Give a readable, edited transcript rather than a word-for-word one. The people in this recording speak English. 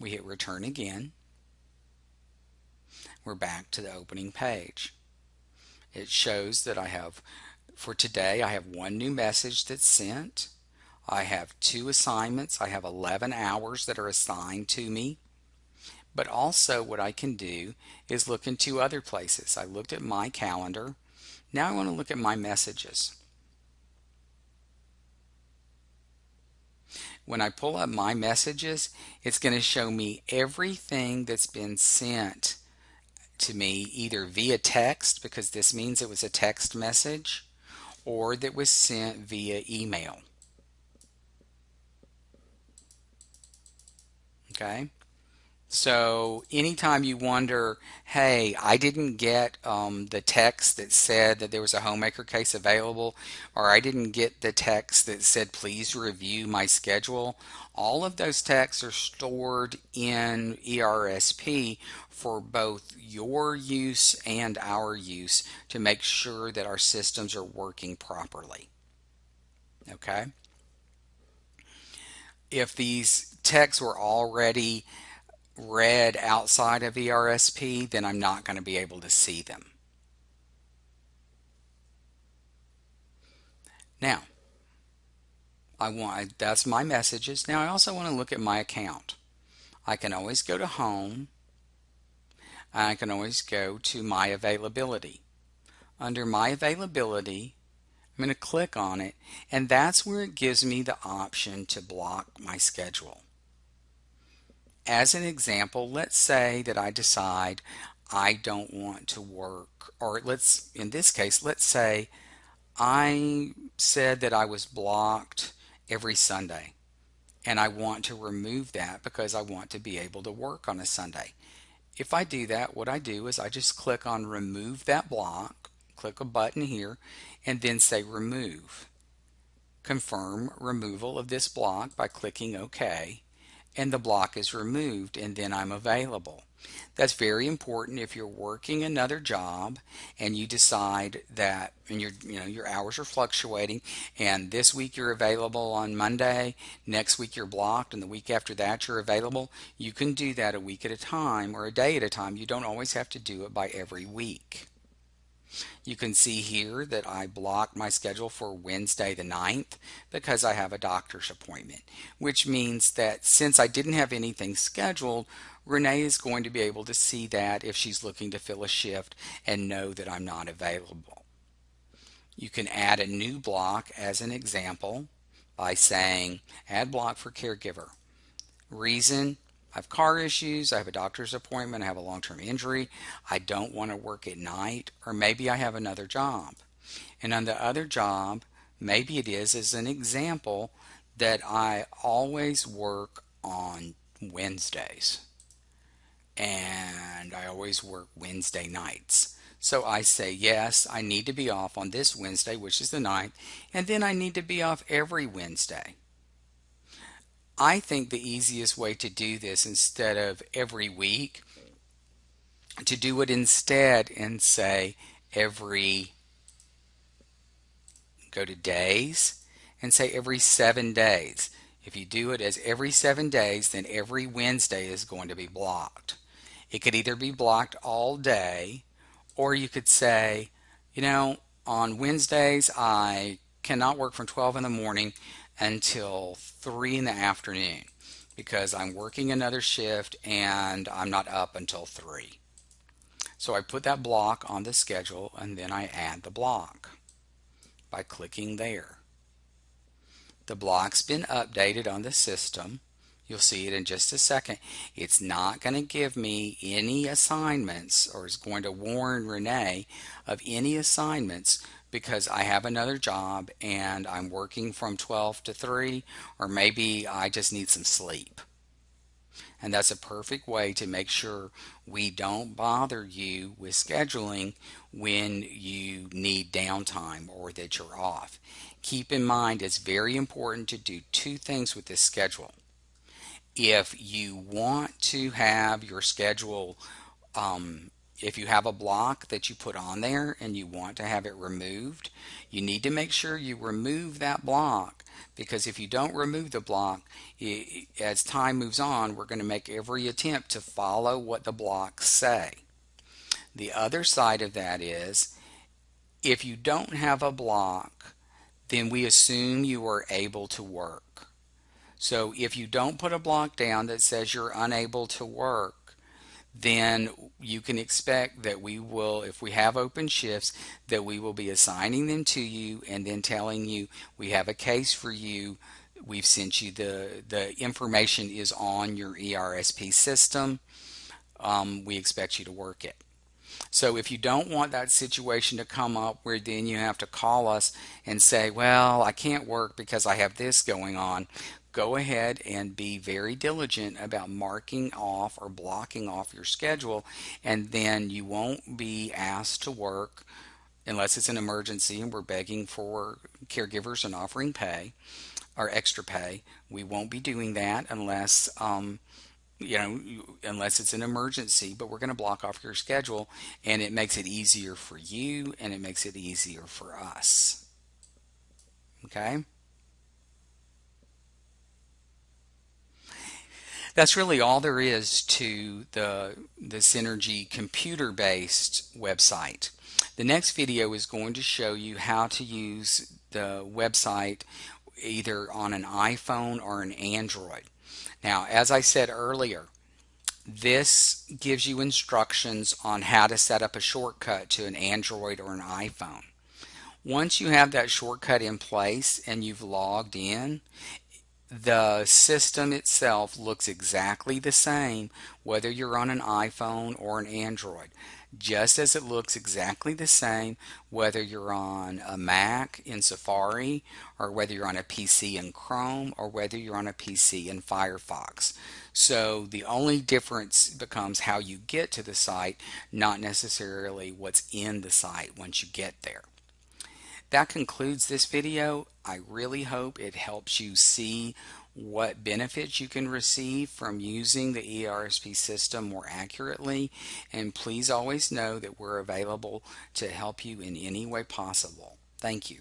We hit return again. We're back to the opening page. It shows that for today, I have one new message that's sent. I have 2 assignments. I have 11 hours that are assigned to me. But also what I can do is look in 2 other places. I looked at my calendar. Now I want to look at my messages. When I pull up my messages, it's going to show me everything that's been sent to me either via text, because this means it was a text message, or that was sent via email. Okay? So anytime you wonder, hey, I didn't get the text that said that there was a homemaker case available, or I didn't get the text that said please review my schedule, all of those texts are stored in eRSP for both your use and our use to make sure that our systems are working properly. Okay? If these texts were already read outside of eRSP, then I'm not going to be able to see them. Now, that's my messages. Now I also want to look at my account. I can always go to home. I can always go to my availability. Under my availability, I'm going to click on it, and that's where it gives me the option to block my schedule. As an example, let's say that I decide I don't want to work, or in this case, let's say I said that I was blocked every Sunday, and I want to remove that because I want to be able to work on a Sunday. If I do that, what I do is I just click on remove that block, click a button here, and then say remove. Confirm removal of this block by clicking OK, and the block is removed, and then I'm available. That's very important if you're working another job and you decide that, and your hours are fluctuating, and this week you're available on Monday, next week you're blocked, and the week after that you're available. You can do that a week at a time or a day at a time. You don't always have to do it by every week. You can see here that I blocked my schedule for Wednesday the 9th because I have a doctor's appointment, which means that since I didn't have anything scheduled, Renee is going to be able to see that if she's looking to fill a shift and know that I'm not available. You can add a new block as an example by saying add block for caregiver. Reason: I have car issues, I have a doctor's appointment, I have a long-term injury, I don't want to work at night, or maybe I have another job. And on the other job, maybe it is as an example that I always work on Wednesdays and I always work Wednesday nights. So I say, yes, I need to be off on this Wednesday, which is the 9th, and then I need to be off every Wednesday. I think the easiest way to do this instead of every week, to do it instead and say go to days and say every 7 days. If you do it as every 7 days, then every Wednesday is going to be blocked. It could either be blocked all day, or you could say, on Wednesdays I cannot work from 12 in the morning until 3 in the afternoon because I'm working another shift and I'm not up until 3. So I put that block on the schedule and then I add the block by clicking there. The block's been updated on the system. You'll see it in just a second. It's not going to give me any assignments, or is going to warn Renee of any assignments because I have another job and I'm working from 12 to 3, or maybe I just need some sleep. And that's a perfect way to make sure we don't bother you with scheduling when you need downtime or that you're off. Keep in mind, it's very important to do 2 things with this schedule. If you want to have your schedule if you have a block that you put on there and you want to have it removed, you need to make sure you remove that block, because if you don't remove the block, as time moves on, we're going to make every attempt to follow what the blocks say. The other side of that is, if you don't have a block, then we assume you are able to work. So if you don't put a block down that says you're unable to work, then you can expect that we will, if we have open shifts, that we will be assigning them to you and then telling you we have a case for you. We've sent you the information is on your eRSP system. We expect you to work it. So if you don't want that situation to come up where then you have to call us and say, well, I can't work because I have this going on, go ahead and be very diligent about marking off or blocking off your schedule, and then you won't be asked to work unless it's an emergency and we're begging for caregivers and offering pay or extra pay. We won't be doing that unless unless it's an emergency, but we're going to block off your schedule, and it makes it easier for you and it makes it easier for us. Okay? That's really all there is to the Synergy computer-based website. The next video is going to show you how to use the website either on an iPhone or an Android. Now, as I said earlier, this gives you instructions on how to set up a shortcut to an Android or an iPhone. Once you have that shortcut in place and you've logged in, the system itself looks exactly the same whether you're on an iPhone or an Android, just as it looks exactly the same whether you're on a Mac in Safari or whether you're on a PC in Chrome or whether you're on a PC in Firefox. So the only difference becomes how you get to the site, not necessarily what's in the site once you get there. That concludes this video. I really hope it helps you see what benefits you can receive from using the eRSP system more accurately, and please always know that we're available to help you in any way possible. Thank you.